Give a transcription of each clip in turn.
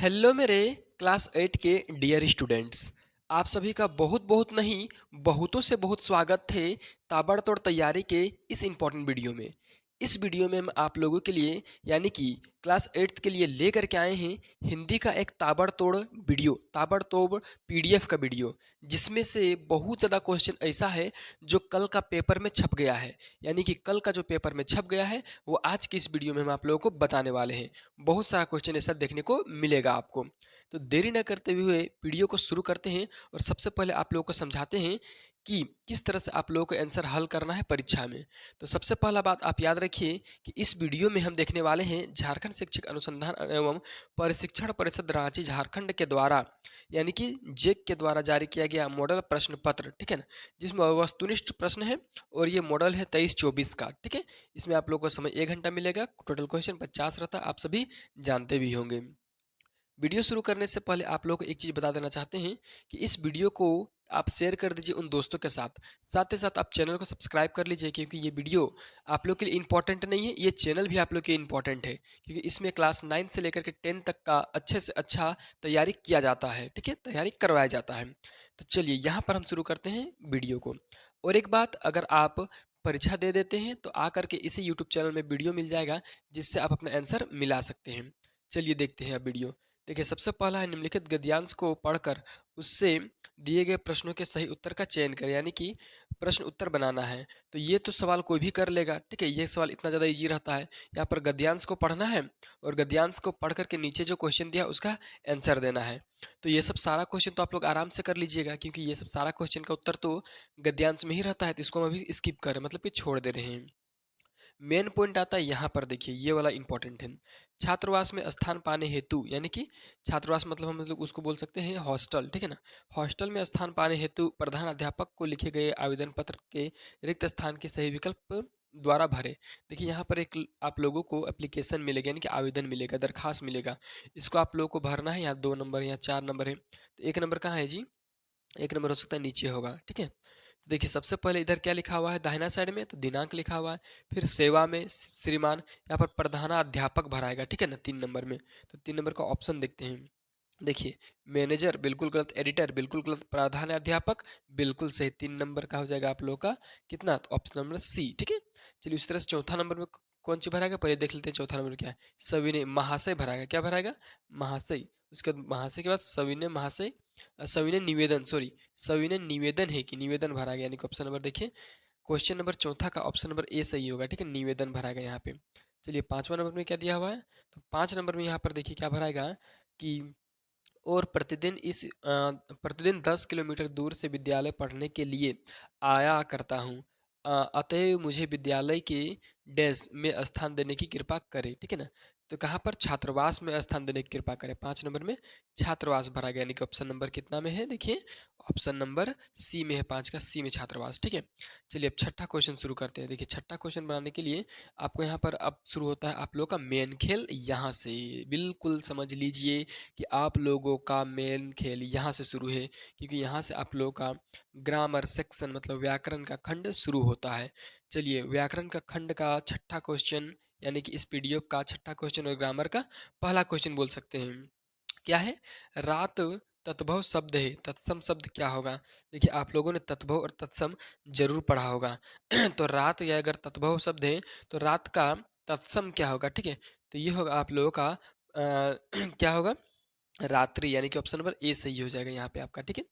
Hello मेरे class 8 के dear students. आप सभी का बहुत बहुत नहीं, बहुतों से बहुत स्वागत है ताबड़तोड़ तैयारी के इस इम्पोर्टेंट वीडियो में। इस वीडियो में हम आप लोगों के लिए यानी कि क्लास 8 के लिए लेकर के आए हैं हिंदी का एक ताबड़तोड़ वीडियो, ताबड़तोड़ पीडीएफ का वीडियो, जिसमें से बहुत ज़्यादा क्वेश्चन ऐसा है जो कल का पेपर में छप गया है। यानी कि कल का जो पेपर में छप गया है वो आज की इस वीडियो में हम आप लोगों को बताने वाले हैं। बहुत सारा क्वेश्चन ऐसा देखने को मिलेगा आपको। तो देरी न करते हुए वीडियो को शुरू करते हैं और सबसे पहले आप लोगों को समझाते हैं कि किस तरह से आप लोगों को आंसर हल करना है परीक्षा में। तो सबसे पहला बात आप याद रखिए कि इस वीडियो में हम देखने वाले हैं झारखंड शिक्षक अनुसंधान एवं प्रशिक्षण परिषद रांची झारखंड के द्वारा यानी कि जेक के द्वारा जारी किया गया मॉडल प्रश्न पत्र, ठीक है ना, जिसमें वस्तुनिष्ठ प्रश्न है और ये मॉडल है 23-24 का। ठीक है, इसमें आप लोगों को समय 1 घंटा मिलेगा। टोटल क्वेश्चन 50 रहता है, आप सभी जानते भी होंगे। वीडियो शुरू करने से पहले आप लोग को एक चीज़ बता देना चाहते हैं कि इस वीडियो को आप शेयर कर दीजिए उन दोस्तों के साथ। साथ ही साथ आप चैनल को सब्सक्राइब कर लीजिए, क्योंकि ये वीडियो आप लोग के लिए इंपॉर्टेंट नहीं है, ये चैनल भी आप लोग के लिए इंपॉर्टेंट है, क्योंकि इसमें क्लास 9 से लेकर के 10 तक का अच्छे से अच्छा तैयारी किया जाता है। ठीक है, तैयारी करवाया जाता है। तो चलिए यहाँ पर हम शुरू करते हैं वीडियो को। और एक बात, अगर आप परीक्षा दे देते हैं तो आकर के इसी यूट्यूब चैनल में वीडियो मिल जाएगा, जिससे आप अपना आंसर मिला सकते हैं। चलिए देखते हैं अब वीडियो। देखिए, सबसे पहला है निम्नलिखित गद्यांश को पढ़कर उससे दिए गए प्रश्नों के सही उत्तर का चयन करें, यानी कि प्रश्न उत्तर बनाना है। तो ये तो सवाल कोई भी कर लेगा, ठीक है, ये सवाल इतना ज़्यादा इजी रहता है। यहाँ पर गद्यांश को पढ़ना है और गद्यांश को पढ़ करके नीचे जो क्वेश्चन दिया उसका आंसर देना है। तो ये सब सारा क्वेश्चन तो आप लोग आराम से कर लीजिएगा, क्योंकि ये सब सारा क्वेश्चन का उत्तर तो गद्यांश में ही रहता है। तो इसको हम अभी स्किप करें, मतलब कि छोड़ दे रहे हैं। मेन पॉइंट आता है यहाँ पर, देखिए ये वाला इंपॉर्टेंट है। छात्रावास में स्थान पाने हेतु, यानी कि छात्रावास मतलब हम लोग उसको बोल सकते हैं हॉस्टल, ठीक है ना। हॉस्टल में स्थान पाने हेतु प्रधान अध्यापक को लिखे गए आवेदन पत्र के रिक्त स्थान के सही विकल्प द्वारा भरे। देखिए यहाँ पर एक आप लोगों को एप्लीकेशन मिलेगा, यानी कि आवेदन मिलेगा, दरखास्त मिलेगा। इसको आप लोगों को भरना है। यहाँ 2 नंबर या 4 नंबर है, तो 1 नंबर कहाँ है जी? 1 नंबर हो सकता है नीचे होगा, ठीक है। तो देखिए सबसे पहले इधर क्या लिखा हुआ है दाहिना साइड में, तो दिनांक लिखा हुआ है। फिर सेवा में श्रीमान, यहाँ पर प्रधानाध्यापक भराएगा, ठीक है ना, 3 नंबर में। तो 3 नंबर का ऑप्शन देखते हैं। देखिए, मैनेजर बिल्कुल गलत, एडिटर बिल्कुल गलत, प्रधानाध्यापक बिल्कुल सही। 3 नंबर का हो जाएगा आप लोगों का कितना? तो ऑप्शन नंबर सी, ठीक है। चलिए उस तरह से चौथा नंबर में कौन सी भराएगा, पहले देख लेते हैं चौथा नंबर क्या है। सविनय महाशय भराएगा, क्या भराएगा? महाशय। उसके बाद महाशय के बाद सविनय महाशय, सविनय निवेदन, सॉरी, सविनय निवेदन है कि निवेदन भरा गया, यानी कि ऑप्शन नंबर देखिए, क्वेश्चन नंबर चौथा का ऑप्शन नंबर ए सही होगा, ठीक है, निवेदन भरा गया यहाँ पे। चलिए 5वां नंबर में क्या दिया हुआ है, तो 5 नंबर में यहाँ पर देखिए क्या भराएगा कि और प्रतिदिन 10 किलोमीटर दूर से विद्यालय पढ़ने के लिए आया करता हूँ। अतएव मुझे विद्यालय के डैश में स्थान देने की कृपा करें, ठीक है ना। तो कहाँ पर? छात्रावास में स्थान देने की कृपा करें। 5 नंबर में छात्रावास भरा गया, यानी कि ऑप्शन नंबर कितना में है? देखिए ऑप्शन नंबर सी में है, 5 का सी में छात्रावास, ठीक है। चलिए अब छठा क्वेश्चन शुरू करते हैं। देखिए छठा क्वेश्चन बनाने के लिए आपको यहाँ पर अब शुरू होता है आप लोग का मेन खेल। यहाँ से बिल्कुल समझ लीजिए कि आप लोगों का मेन खेल यहाँ से शुरू है, क्योंकि यहाँ से आप लोगों का ग्रामर सेक्शन मतलब व्याकरण का खंड शुरू होता है। चलिए व्याकरण का खंड का छठा क्वेश्चन, यानी कि इस पीडीएफ का छठा क्वेश्चन और ग्रामर का पहला क्वेश्चन बोल सकते हैं। क्या है? रात तत्भव शब्द है, तत्सम शब्द क्या होगा? देखिए आप लोगों ने तत्भव और तत्सम जरूर पढ़ा होगा। तो रात या अगर तत्भव शब्द है तो रात का तत्सम क्या होगा? ठीक है, तो ये होगा आप लोगों का क्या होगा? रात्रि, यानी कि ऑप्शन नंबर ए सही हो जाएगा यहाँ पे आपका, ठीक है।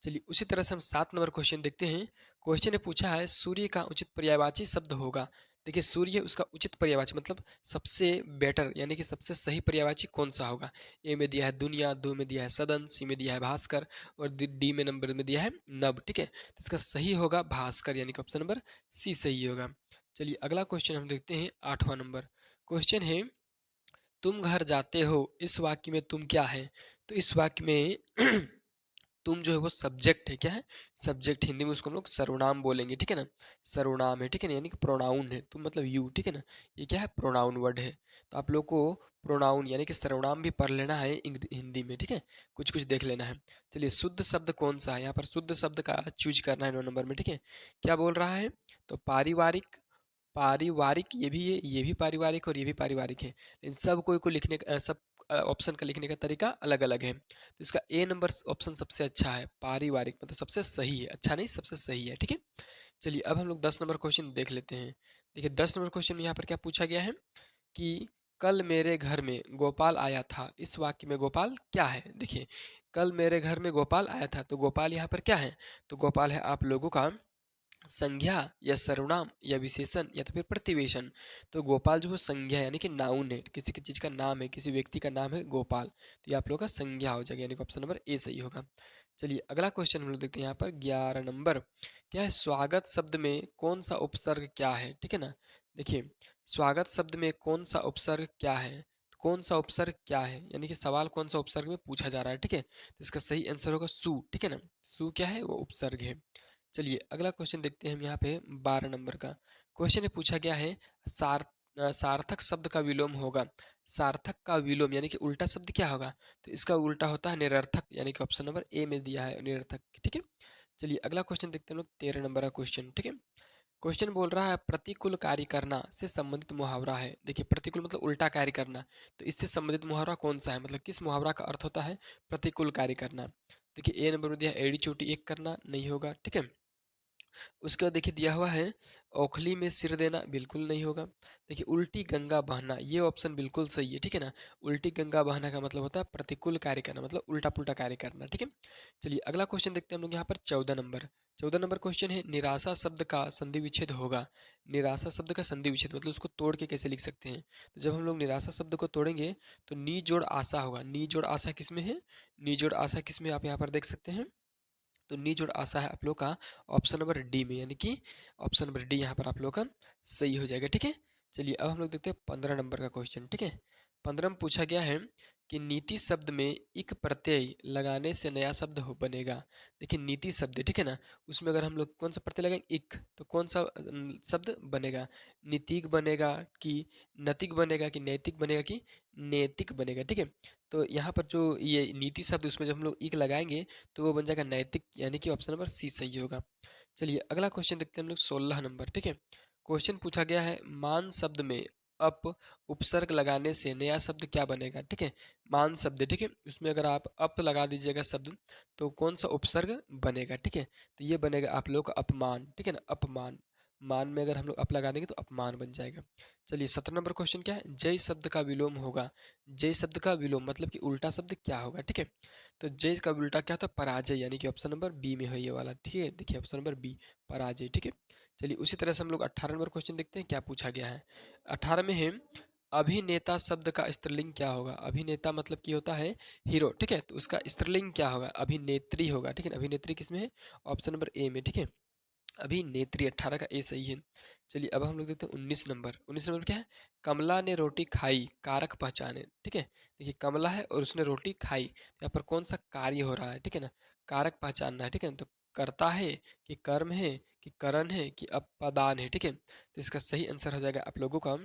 चलिए उसी तरह से हम 7 नंबर क्वेश्चन देखते हैं। क्वेश्चन ने पूछा है सूर्य का उचित पर्यायवाची शब्द होगा। देखिए सूर्य उसका उचित पर्यायवाची मतलब सबसे बेटर, यानी कि सबसे सही पर्यायवाची कौन सा होगा? ए में दिया है दुनिया, दो में दिया है सदन, सी में दिया है भास्कर और डी में नंबर में दिया है नभ, ठीक है। तो इसका सही होगा भास्कर, यानी कि ऑप्शन नंबर सी सही होगा। चलिए अगला क्वेश्चन हम देखते हैं 8वां नंबर क्वेश्चन है तुम घर जाते हो, इस वाक्य में तुम क्या है? तो इस वाक्य में तुम जो है वो सब्जेक्ट है। क्या है? सब्जेक्ट। हिंदी में उसको हम लोग सर्वनाम बोलेंगे, ठीक है ना। सर्वनाम है, ठीक है ना, यानी कि प्रोनाउन है। तुम मतलब यू, ठीक है ना। ये क्या है? प्रोनाउन वर्ड है। तो आप लोग को प्रोनाउन यानी कि सर्वनाम भी पढ़ लेना है हिंदी में, ठीक है, कुछ कुछ देख लेना है। चलिए शुद्ध शब्द कौन सा है? यहाँ पर शुद्ध शब्द का चूज करना है 9 नंबर में, ठीक है। क्या बोल रहा है? तो पारिवारिक, पारिवारिक ये भी है, ये भी पारिवारिक और ये भी पारिवारिक है, लेकिन सब कोई को लिखने का सब ऑप्शन का लिखने का तरीका अलग अलग है। तो इसका ए नंबर ऑप्शन सबसे अच्छा है, पारिवारिक, मतलब सबसे सही है, अच्छा नहीं सबसे सही है, ठीक है। चलिए अब हम लोग 10 नंबर क्वेश्चन देख लेते हैं। देखिए 10 नंबर क्वेश्चन में यहाँ पर क्या पूछा गया है कि कल मेरे घर में गोपाल आया था, इस वाक्य में गोपाल क्या है। देखिए कल मेरे घर में गोपाल आया था, तो गोपाल यहाँ पर क्या है, तो गोपाल है आप लोगों का संज्ञा या सर्वनाम या विशेषण या तो फिर प्रतिवेशन। तो गोपाल जो है संज्ञा यानी कि नाउन है, किसी की चीज का नाम है, किसी व्यक्ति का नाम है गोपाल, तो ये आप लोगों का संज्ञा हो जाएगा, यानी कि ऑप्शन नंबर ए सही होगा। चलिए अगला क्वेश्चन हम लोग देखते हैं यहाँ पर 11 नंबर। क्या है, स्वागत शब्द में कौन सा उपसर्ग क्या है, ठीक है ना। देखिए स्वागत शब्द में कौन सा उपसर्ग क्या है, कौन सा उपसर्ग क्या है, यानी कि सवाल कौन सा उपसर्ग में पूछा जा रहा है, ठीक है। तो इसका सही आंसर होगा सु, ठीक है ना। सु क्या है, वो उपसर्ग है। चलिए अगला क्वेश्चन देखते हैं हम यहाँ पे 12 नंबर का। क्वेश्चन में पूछा गया है सार्थक शब्द का विलोम होगा। सार्थक का विलोम यानी कि उल्टा शब्द क्या होगा, तो इसका उल्टा होता है निरर्थक, यानी कि ऑप्शन नंबर ए में दिया है निरर्थक, ठीक है। चलिए अगला क्वेश्चन देखते हैं हम लोग 13 नंबर का क्वेश्चन, ठीक है। क्वेश्चन बोल रहा है प्रतिकूल कार्य करना से संबंधित मुहावरा है। देखिए प्रतिकूल मतलब उल्टा कार्य करना, तो इससे संबंधित मुहावरा कौन सा है, मतलब किस मुहावरा का अर्थ होता है प्रतिकूल कार्य करना। देखिए ए नंबर में दिया एड़ी चोटी एक करना, नहीं होगा, ठीक है। उसके बाद देखिए दिया हुआ है ओखली में सिर देना, बिल्कुल नहीं होगा। देखिए उल्टी गंगा बहना, ये ऑप्शन बिल्कुल सही है, ठीक है ना। उल्टी गंगा बहना का मतलब होता है प्रतिकूल कार्य करना, मतलब उल्टा पुल्टा कार्य करना, ठीक है। चलिए अगला क्वेश्चन देखते हैं हम लोग यहाँ पर 14 नंबर। 14 नंबर क्वेश्चन है निराशा शब्द का संधि विच्छेद होगा। निराशा शब्द का संधि विच्छेद मतलब उसको तोड़ के कैसे लिख सकते हैं, तो जब हम लोग निराशा शब्द को तोड़ेंगे तो नी जोड़ आशा होगा। नी जोड़ आशा किस में है, नी जोड़ आशा किस में, आप यहाँ पर देख सकते हैं। तो नी जोड़ आशा है आप लोग का ऑप्शन नंबर डी में, यानी कि ऑप्शन नंबर डी यहाँ पर आप लोग का सही हो जाएगा, ठीक है। चलिए अब हम लोग देखते हैं 15 नंबर का क्वेश्चन, ठीक है। 15 में पूछा गया है कि नीति शब्द में इक प्रत्यय लगाने से नया शब्द हो बनेगा। देखिए नीति शब्द, ठीक है ना, उसमें अगर हम लोग कौन सा प्रत्यय लगाएंगे इक, तो कौन सा शब्द बनेगा, नीतिक बनेगा कि नैतिक बनेगा कि नैतिक बनेगा कि नैतिक बनेगा, ठीक है। तो यहाँ पर जो ये नीति शब्द उसमें जब हम लोग इक लगाएंगे तो वो बन जाएगा नैतिक, यानी कि ऑप्शन नंबर सी सही होगा। चलिए अगला क्वेश्चन देखते हैं हम लोग 16 नंबर, ठीक है। क्वेश्चन पूछा गया है मान शब्द में अप उपसर्ग लगाने से नया शब्द क्या बनेगा, ठीक है। मान शब्द, ठीक है, उसमें अगर आप अप लगा दीजिएगा शब्द तो कौन सा उपसर्ग बनेगा, ठीक है। तो ये बनेगा आप लोग का अपमान, ठीक है ना, अपमान। मान में अगर हम लोग अप लगा देंगे तो अपमान बन जाएगा। चलिए 17 नंबर क्वेश्चन क्या है, जय शब्द का विलोम होगा। जय शब्द का विलोम मतलब कि उल्टा शब्द क्या होगा, ठीक है। तो जय का उल्टा क्या होता है, पराजय, यानी कि ऑप्शन नंबर बी में है ये वाला, ठीक है। देखिए ऑप्शन नंबर बी पराजय, ठीक है। चलिए उसी तरह से हम लोग 18 नंबर क्वेश्चन देखते हैं क्या पूछा गया है। 18 में है अभिनेता शब्द का स्त्रीलिंग क्या होगा। अभिनेता मतलब कि होता है हीरो, ठीक है, तो उसका स्त्रीलिंग क्या होगा, अभिनेत्री होगा, ठीक है ना। अभिनेत्री किसमें है, ऑप्शन नंबर ए में, ठीक है। अभिनेत्री 18 का ए सही है। चलिए अब हम लोग देखते हैं 19 नंबर। 19 नंबर क्या है, कमला ने रोटी खाई कारक पहचाने, ठीक है। देखिए कमला है और उसने रोटी खाई, तो यहाँ पर कौन सा कार्य हो रहा है, ठीक है ना, कारक पहचानना है, ठीक है ना। तो करता है कि कर्म है कि करण है कि अपदान है, ठीक है। तो इसका सही आंसर हो जाएगा आप लोगों का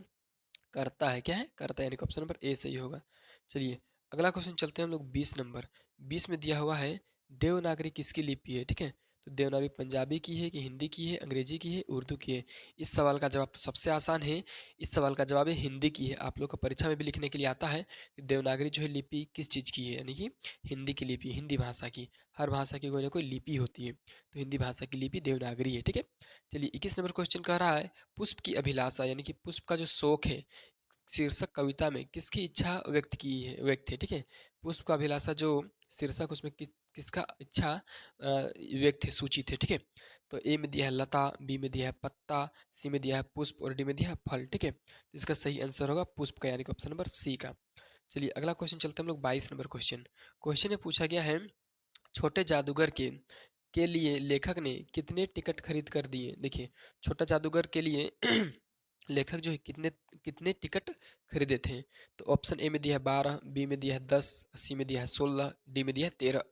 करता है, क्या है, करता है, यानी कि ऑप्शन नंबर ए सही होगा। चलिए अगला क्वेश्चन चलते हैं हम लोग 20 नंबर। 20 में दिया हुआ है देवनागरी किसकी लिपि है, ठीक है। तो देवनागरी पंजाबी की है कि हिंदी की है, अंग्रेजी की है, उर्दू की है। इस सवाल का जवाब तो सबसे आसान है, इस सवाल का जवाब है हिंदी की है। आप लोग को परीक्षा में भी लिखने के लिए आता है कि देवनागरी जो है लिपि किस चीज़ की है, यानी कि हिंदी की लिपि, हिंदी भाषा की। हर भाषा की कोई ना कोई लिपि होती है, तो हिंदी भाषा की लिपि देवनागरी है, ठीक है। चलिए 21 नंबर क्वेश्चन कह रहा है पुष्प की अभिलाषा, यानी कि पुष्प का जो शौक है शीर्षक कविता में किसकी इच्छा व्यक्त की है, व्यक्त है, ठीक है। पुष्प का अभिलाषा जो शीर्षक उसमें किसका इच्छा व्यक्त है, सूचित है, ठीक है। तो ए में दिया है लता, बी में दिया है पत्ता, सी में दिया है पुष्प और डी में दिया है फल, ठीक है। तो इसका सही आंसर होगा पुष्प का, यानी कि ऑप्शन नंबर सी का। चलिए अगला क्वेश्चन चलते हैं हम लोग 22 नंबर क्वेश्चन। क्वेश्चन में पूछा गया है छोटे जादूगर के लिए लेखक ने कितने टिकट खरीद कर दिए। देखिए छोटा जादूगर के लिए लेखक जो है कितने कितने टिकट खरीदे थे। तो ऑप्शन ए में दिया है 12, बी में दिया है 10, सी में दिया है 16, डी में दिया है 13।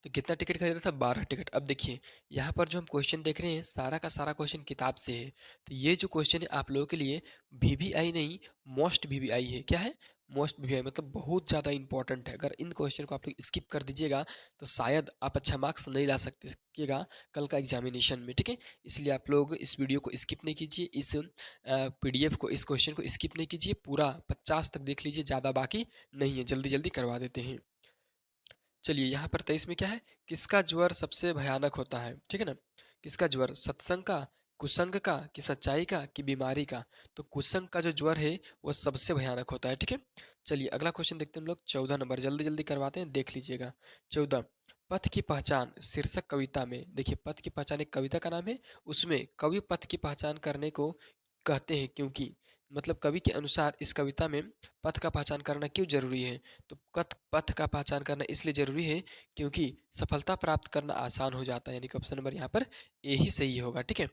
तो कितना टिकट खरीदा था, 12 टिकट। अब देखिए यहाँ पर जो हम क्वेश्चन देख रहे हैं सारा का सारा क्वेश्चन किताब से है। तो ये जो क्वेश्चन है आप लोगों के लिए वीवीआई नहीं मोस्ट वीवीआई है, क्या है, मोस्ट वीआई मतलब बहुत ज़्यादा इंपॉर्टेंट है। अगर इन क्वेश्चन को आप लोग स्किप कर दीजिएगा तो शायद आप अच्छा मार्क्स नहीं ला सकिएगा कल का एग्जामिनेशन में, ठीक है। इसलिए आप लोग इस वीडियो को स्किप नहीं कीजिए, इस पीडीएफ को, इस क्वेश्चन को स्किप नहीं कीजिए, पूरा 50 तक देख लीजिए, ज़्यादा बाकी नहीं है, जल्दी जल्दी करवा देते हैं। चलिए यहाँ पर 23 में क्या है, किसका ज्वर सबसे भयानक होता है, ठीक है ना। किसका ज्वर, सत्संग का, कुसंग का, कि सच्चाई का, कि बीमारी का। तो कुसंग का जो ज्वर है वो सबसे भयानक होता है, ठीक है। चलिए अगला क्वेश्चन देखते हैं हम लोग, 14 नंबर, जल्दी जल्दी करवाते हैं, देख लीजिएगा। 14, पथ की पहचान शीर्षक कविता में, देखिए पथ की पहचान एक कविता का नाम है, उसमें कवि पथ की पहचान करने को कहते हैं क्योंकि, मतलब कवि के अनुसार इस कविता में पथ का पहचान करना क्यों जरूरी है। तो पथ पथ का पहचान करना इसलिए जरूरी है क्योंकि सफलता प्राप्त करना आसान हो जाता है, यानी कि ऑप्शन नंबर यहाँ पर ए ही सही होगा, ठीक है।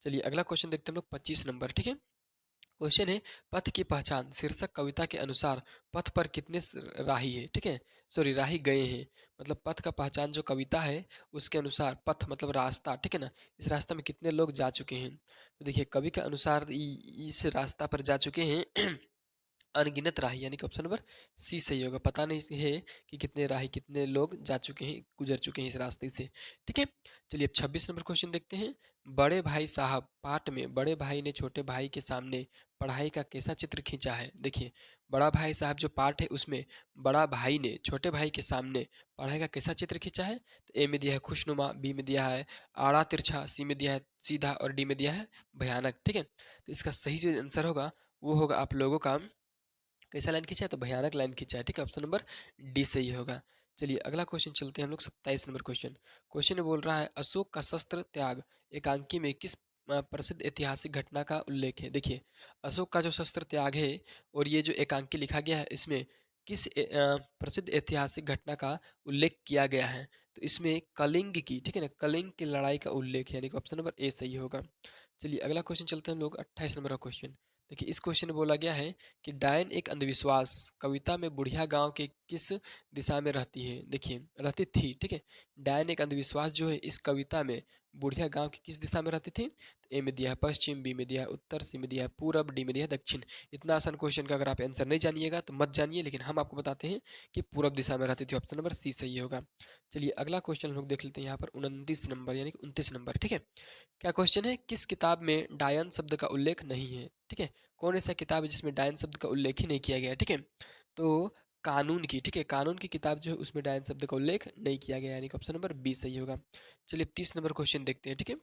चलिए अगला क्वेश्चन देखते हैं हम लोग, 25 नंबर, ठीक है। क्वेश्चन है, पथ की पहचान शीर्षक कविता के अनुसार पथ पर कितने राही है, ठीक है, सॉरी राही गए हैं। मतलब पथ का पहचान जो कविता है उसके अनुसार, पथ मतलब रास्ता, ठीक है ना, इस रास्ता में कितने लोग जा चुके हैं। तो देखिए कवि के अनुसार इस रास्ता पर जा चुके हैं अनगिनत राही, यानी कि ऑप्शन नंबर सी सही होगा। पता नहीं है कि कितने राही, कितने लोग जा चुके हैं, गुजर चुके हैं इस रास्ते से, ठीक है। चलिए अब 26 नंबर क्वेश्चन देखते हैं। बड़े भाई साहब पाठ में बड़े भाई ने छोटे भाई के सामने पढ़ाई का कैसा चित्र खींचा है। देखिए बड़ा भाई साहब जो पाठ है उसमें बड़ा भाई ने छोटे भाई के सामने पढ़ाई का कैसा चित्र खींचा है। तो ए में दिया है खुशनुमा, बी में दिया है आड़ा तिरछा, सी में दिया है सीधा और डी में दिया है भयानक, ठीक है। तो इसका सही जो आंसर होगा वो होगा आप लोगों का, कैसा लाइन खींचा है, तो भयानक लाइन खींचा है, ठीक है, ऑप्शन नंबर डी सही होगा। चलिए अगला क्वेश्चन चलते हैं हम लोग, 27 नंबर क्वेश्चन। क्वेश्चन में बोल रहा है, अशोक का शस्त्र त्याग एकांकी में किस प्रसिद्ध ऐतिहासिक घटना का उल्लेख है। देखिए अशोक का जो शस्त्र त्याग है और ये जो एकांकी लिखा गया है इसमें किस प्रसिद्ध ऐतिहासिक घटना का उल्लेख किया गया है। तो इसमें कलिंग की, ठीक है ना, कलिंग की लड़ाई का उल्लेख है, यानी कि ऑप्शन नंबर ए सही होगा। चलिए अगला क्वेश्चन चलते हैं हम लोग, 28 नंबर का क्वेश्चन। देखिए इस क्वेश्चन में बोला गया है कि डायन एक अंधविश्वास कविता में बुढ़िया गांव के किस दिशा में रहती है। देखिए रहती थी, ठीक है। डायन एक अंधविश्वास जो है इस कविता में बुढ़िया गांव की किस दिशा में रहती थी। तो ए में दिया है पश्चिम, बी में दिया है उत्तर, सी में दिया है पूरब, डी में दिया है दक्षिण। इतना आसान क्वेश्चन का अगर आप आंसर नहीं जानिएगा तो मत जानिए, लेकिन हम आपको बताते हैं कि पूरब दिशा में रहती थी, ऑप्शन नंबर सी सही होगा। चलिए अगला क्वेश्चन हम लोग देख लेते हैं यहाँ पर 29 नंबर, यानी कि 29 नंबर, ठीक है। क्या क्वेश्चन है, किस किताब में डायन शब्द का उल्लेख नहीं है, ठीक है। कौन ऐसा किताब है जिसमें डायन शब्द का उल्लेख ही नहीं किया गया है, ठीक है। तो कानून की, ठीक है, कानून की किताब जो है उसमें डायन शब्द का उल्लेख नहीं किया गया, यानी कि ऑप्शन नंबर बी सही होगा। चलिए 30 नंबर क्वेश्चन देखते हैं, ठीक है।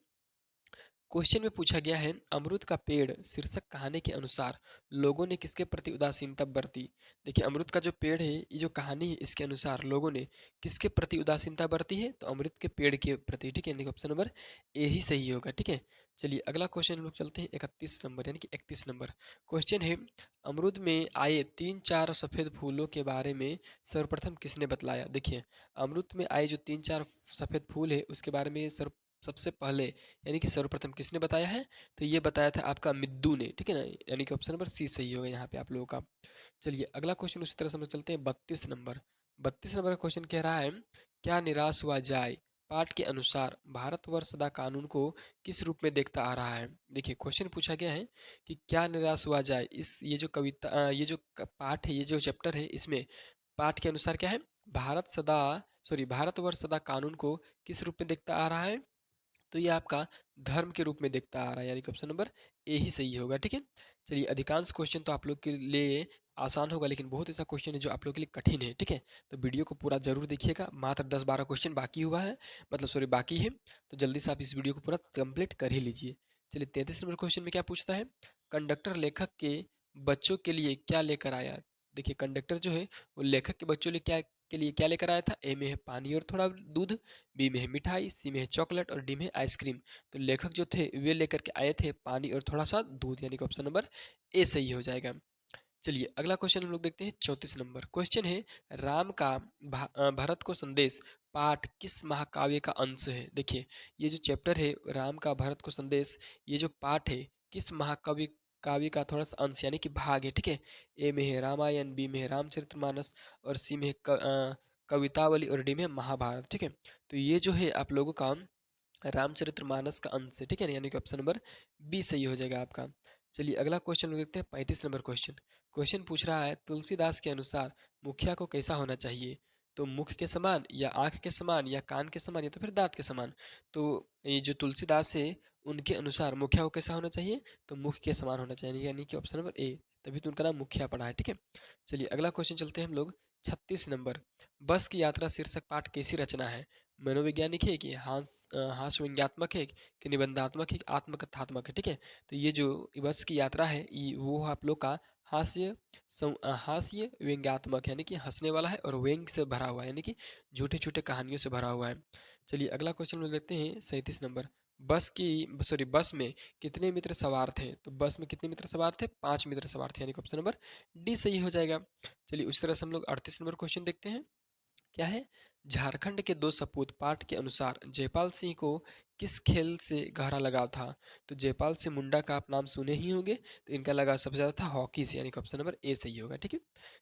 क्वेश्चन में पूछा गया है, अमरूद का पेड़ शीर्षक कहानी के अनुसार लोगों ने किसके प्रति उदासीनता बरती। देखिए अमरूद का जो पेड़ है, ये जो कहानी है इसके अनुसार लोगों ने किसके प्रति उदासीनता बरती है, तो अमरूद के पेड़ के प्रति, ठीक है, यानी कि ऑप्शन नंबर ए ही सही होगा, ठीक है। चलिए अगला क्वेश्चन हम लोग चलते हैं 31 नंबर, यानी कि 31 नंबर क्वेश्चन है, अमरूद में आए 3-4 सफ़ेद फूलों के बारे में सर्वप्रथम किसने बतलाया। देखिए अमरूद में आए जो 3-4 सफ़ेद फूल है उसके बारे में सबसे पहले यानी कि सर्वप्रथम किसने बताया है, तो ये बताया था आपका मिद्दू ने, ठीक है ना, यानी कि ऑप्शन नंबर सी सही होगा यहाँ पे आप लोगों का। चलिए अगला क्वेश्चन उसी तरह से हम लोग चलते हैं, 32 नंबर। 32 नंबर का क्वेश्चन कह रहा है, क्या निराश हुआ जाए पाठ के अनुसार भारतवर्ष सदा कानून को किस रूप में देखता आ रहा है। देखिए क्वेश्चन पूछा गया है कि क्या निराश हुआ जाए, इस ये जो कविता ये जो पाठ है, ये जो चैप्टर है, इसमें पाठ के अनुसार क्या है, भारतवर्ष सदा कानून को किस रूप में देखता आ रहा है, तो ये आपका धर्म के रूप में देखता आ रहा है, यानी कि ऑप्शन नंबर ए ही सही होगा, ठीक है। चलिए अधिकांश क्वेश्चन तो आप लोग के लिए आसान होगा, लेकिन बहुत ऐसा क्वेश्चन है जो आप लोग के लिए कठिन है, ठीक है। तो वीडियो को पूरा जरूर देखिएगा, मात्र 10-12 क्वेश्चन बाकी हुआ है, मतलब सॉरी बाकी है, तो जल्दी से आप इस वीडियो को पूरा कंप्लीट कर ही लीजिए। चलिए 33 नंबर क्वेश्चन में क्या पूछता है, कंडक्टर लेखक के बच्चों के लिए क्या लेकर आया। देखिए कंडक्टर जो है वो लेखक के बच्चों के लिए क्या लेकर आया था। ए में है पानी और थोड़ा दूध, बी में है मिठाई, सी में है चॉकलेट और डी में है आइसक्रीम। तो लेखक जो थे वे लेकर के आए थे पानी और थोड़ा सा दूध, यानी कि ऑप्शन नंबर ए सही हो जाएगा। चलिए अगला क्वेश्चन हम लोग देखते हैं, 34 नंबर क्वेश्चन है, राम का भरत को संदेश पाठ किस महाकाव्य का अंश है। देखिए ये जो चैप्टर है राम का भरत को संदेश, ये जो पाठ है किस महाकाव्य काव्य का थोड़ा सा अंश यानी कि भाग है, ठीक है। ए में है रामायण, बी में है रामचरितमानस और सी में है कवितावली और डी में है महाभारत, ठीक है। तो ये जो है आप लोगों का रामचरितमानस का अंश है, ठीक है ना, यानी कि ऑप्शन नंबर बी सही हो जाएगा आपका। चलिए अगला क्वेश्चन देखते हैं, 35 नंबर क्वेश्चन। क्वेश्चन पूछ रहा है, तुलसीदास के अनुसार मुखिया को कैसा होना चाहिए? तो मुख के समान या आंख के समान या कान के समान या तो फिर दांत के समान। तो ये जो तुलसीदास है उनके अनुसार मुखिया को कैसा होना चाहिए? तो मुख के समान होना चाहिए, यानी कि ऑप्शन नंबर ए, तभी तो उनका नाम मुखिया पड़ा है। ठीक है, चलिए अगला क्वेश्चन चलते हैं हम लोग। 36 नंबर, बस की यात्रा शीर्षक पाठ कैसी रचना है? मनोवैज्ञानिक है कि हास्य व्यंग्यात्मक है कि निबंधात्मक है कि आत्मकथात्मक है? ठीक है, तो ये जो बस की यात्रा है ये वो आप लोग का हास्य व्यंग्यात्मक है, यानी कि हंसने वाला है और व्यंग से भरा हुआ है, यानी कि झूठे झूठे कहानियों से भरा हुआ है। चलिए अगला क्वेश्चन में देखते हैं, 37 नंबर। बस में कितने मित्र सवार थे? तो बस में कितने मित्र सवार थे? 5 मित्र सवार थे, यानी कि ऑप्शन नंबर डी सही हो जाएगा। चलिए उस तरह से हम लोग 38 नंबर क्वेश्चन देखते हैं। क्या है? झारखंड के दो सपूत पाठ के अनुसार जयपाल सिंह को किस खेल से गहरा लगाव था? तो जयपाल सिंह मुंडा का आप नाम सुने ही होंगे, तो इनका लगाव सबसे ज्यादा था हॉकी से, यानी कि ऑप्शन नंबर ए सही होगा। ठीक है,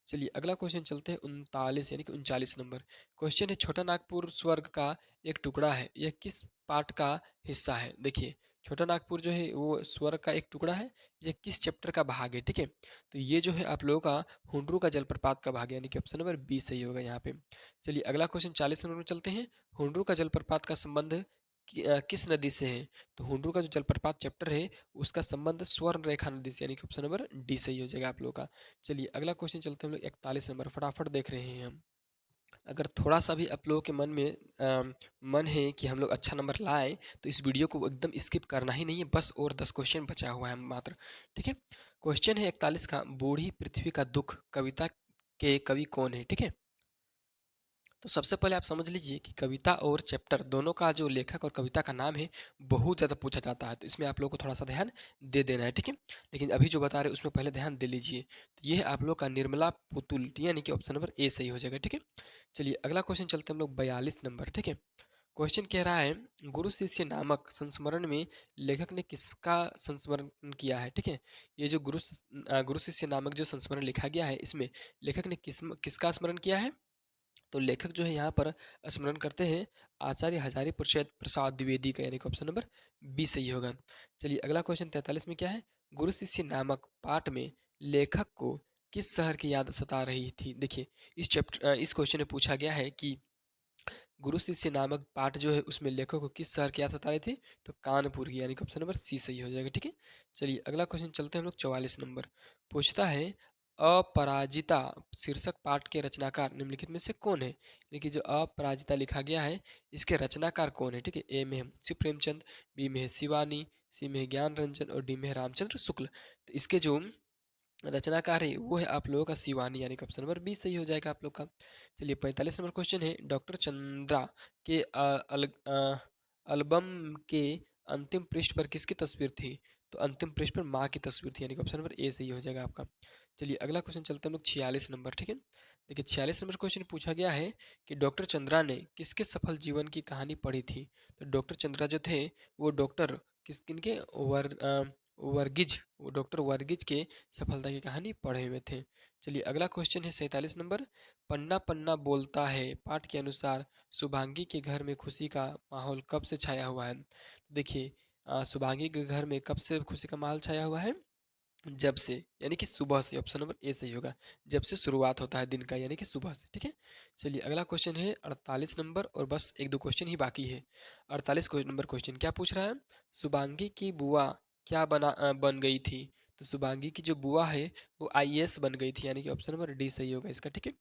चलिए अगला क्वेश्चन चलते हैं 39 यानी कि 39 नंबर क्वेश्चन है, छोटा नागपुर स्वर्ग का एक टुकड़ा है, यह किस पाठ का हिस्सा है? देखिए, छोटा नागपुर जो है वो स्वर्ग का एक टुकड़ा है, यह किस चैप्टर का भाग है? ठीक है, तो ये जो है आप लोगों का हुंड्रू का जलप्रपात का भाग है, यानी कि ऑप्शन नंबर बी सही होगा यहाँ पे। चलिए अगला क्वेश्चन 40 नंबर में चलते हैं। हुंड्रू का जलप्रपात का संबंध किस नदी से है? तो हुंड्रू का जो जलप्रपात चैप्टर है उसका संबंध स्वर्ण रेखा नदी से, यानी कि ऑप्शन नंबर डी सही हो जाएगा आप लोग का। चलिए अगला क्वेश्चन चलते हैं हम लोग 41 नंबर, फटाफट देख रहे हैं हम। अगर थोड़ा सा भी आप लोगों के मन में मन है कि हम लोग अच्छा नंबर लाएं तो इस वीडियो को एकदम स्किप करना ही नहीं है, बस और 10 क्वेश्चन बचा हुआ है मात्र। ठीक है, क्वेश्चन है 41 का, बूढ़ी पृथ्वी का दुख कविता के कवि कौन है? ठीक है, तो सबसे पहले आप समझ लीजिए कि कविता और चैप्टर दोनों का जो लेखक और कविता का नाम है बहुत ज़्यादा पूछा जाता है, तो इसमें आप लोग को थोड़ा सा ध्यान दे देना है। ठीक है, लेकिन अभी जो बता रहे हैं उसमें पहले ध्यान दे लीजिए। तो ये है आप लोग का निर्मला पुतुल, यानी कि ऑप्शन नंबर ए सही हो जाएगा। ठीक है, चलिए अगला क्वेश्चन चलते हैं हम लोग 42 नंबर। ठीक है, क्वेश्चन कह रहा है, गुरु शिष्य नामक संस्मरण में लेखक ने किसका संस्मरण किया है? ठीक है, ये जो गुरु शिष्य नामक जो संस्मरण लिखा गया है इसमें लेखक ने किसका स्मरण किया है? तो लेखक जो है यहाँ पर स्मरण करते हैं आचार्य हजारी प्रसाद द्विवेदी का, यानी कि ऑप्शन नंबर बी सही होगा। चलिए अगला क्वेश्चन 43 में क्या है? गुरु शिष्य नामक पाठ में लेखक को किस शहर की याद सता रही थी? देखिए, इस क्वेश्चन में पूछा गया है कि गुरु शिष्य नामक पाठ जो है उसमें लेखक को किस शहर की याद सता रही थी? तो कानपुर की, यानी कि ऑप्शन नंबर सी सही हो जाएगा। ठीक है, चलिए अगला क्वेश्चन चलते हैं हम लोग 44 नंबर, पूछता है, अपराजिता शीर्षक पाठ के रचनाकार निम्नलिखित में से कौन है? यानी कि जो अपराजिता लिखा गया है इसके रचनाकार कौन है? ठीक है, ए में है मुंशी प्रेमचंद, बी में है शिवानी, सी में है ज्ञान रंजन और डी में है रामचंद्र शुक्ल। तो इसके जो रचनाकार है वो है आप लोगों का शिवानी, यानी कि ऑप्शन नंबर बी सही हो जाएगा आप लोग का। चलिए 45 नंबर क्वेश्चन है, डॉक्टर चंद्रा के एल्बम के अंतिम पृष्ठ पर किसकी तस्वीर थी? तो अंतिम पृष्ठ पर माँ की तस्वीर थी, यानी कि ऑप्शन नंबर ए सही हो जाएगा आपका। चलिए अगला क्वेश्चन चलते हैं हम लोग 46 नंबर। ठीक है, देखिए 46 नंबर क्वेश्चन पूछा गया है कि डॉक्टर चंद्रा ने किसके सफल जीवन की कहानी पढ़ी थी? तो डॉक्टर चंद्रा जो थे वो डॉक्टर किनके वर्गिज, वो डॉक्टर वर्गिज के सफलता की कहानी पढ़े हुए थे। चलिए अगला क्वेश्चन है 47 नंबर, पन्ना पन्ना बोलता है पाठ के अनुसार शुभांगी के घर में खुशी का माहौल कब से छाया हुआ है? देखिए, शुभांगी के घर में कब से खुशी का माहौल छाया हुआ है? जब से, यानी कि सुबह से, ऑप्शन नंबर ए सही होगा। जब से शुरुआत होता है दिन का, यानी कि सुबह से। ठीक है, चलिए अगला क्वेश्चन है 48 नंबर, और बस एक दो क्वेश्चन ही बाकी है। 48 नंबर क्वेश्चन क्या पूछ रहा है? शुभांगी की बुआ क्या बन गई थी? तो शुभांगी की जो बुआ है वो आईएएस बन गई थी, यानी कि ऑप्शन नंबर डी सही होगा इसका। ठीक है,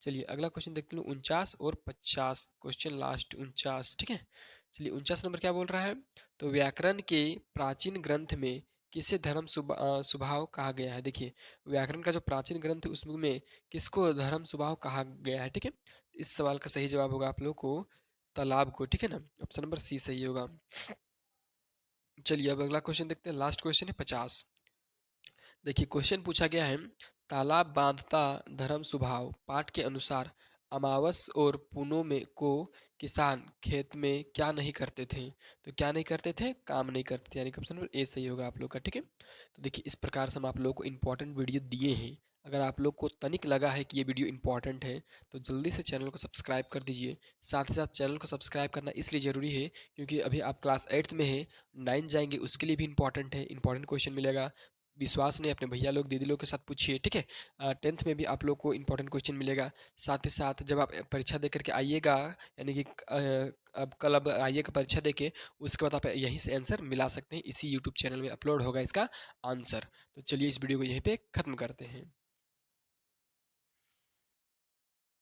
चलिए अगला क्वेश्चन देखते हैं 49 और 50 क्वेश्चन लास्ट 49। ठीक है, चलिए 49 नंबर क्या बोल रहा है? तो व्याकरण के प्राचीन ग्रंथ में किसे धर्म स्वभाव कहा गया है? देखिए, व्याकरण का जो प्राचीन ग्रंथ है उसमें किसको धर्म स्वभाव कहा गया है? ठीक है, इस सवाल का सही जवाब होगा आप लोग को तालाब को। ठीक है ना, ऑप्शन नंबर सी सही होगा। चलिए अब अगला क्वेश्चन देखते हैं, लास्ट क्वेश्चन है 50। देखिए क्वेश्चन पूछा गया है, तालाब बांधता धर्म स्वभाव पाठ के अनुसार अमावस और पूनों में को किसान खेत में क्या नहीं करते थे? तो क्या नहीं करते थे? काम नहीं करते थे, यानी कि ऑप्शन नंबर ए सही होगा आप लोग का। ठीक है, तो देखिए इस प्रकार से हम आप लोगों को इंपॉर्टेंट वीडियो दिए हैं। अगर आप लोग को तनिक लगा है कि ये वीडियो इंपॉर्टेंट है तो जल्दी से चैनल को सब्सक्राइब कर दीजिए। साथ ही साथ चैनल को सब्सक्राइब करना इसलिए ज़रूरी है क्योंकि अभी आप क्लास 8th में है, 9 जाएंगे उसके लिए भी इंपॉर्टेंट है, इंपॉर्टेंट क्वेश्चन मिलेगा। विश्वास नहीं, अपने भैया लोग दीदी लोग के साथ पूछिए, ठीक है। 10th में भी आप लोग को इंपॉर्टेंट क्वेश्चन मिलेगा। साथ ही साथ जब आप परीक्षा दे करके आइएगा, यानी कि अब कल अब आइएगा परीक्षा दे के, उसके बाद आप यहीं से आंसर मिला सकते हैं। इसी यूट्यूब चैनल में अपलोड होगा इसका आंसर। तो चलिए इस वीडियो को यहीं पे ख़त्म करते हैं।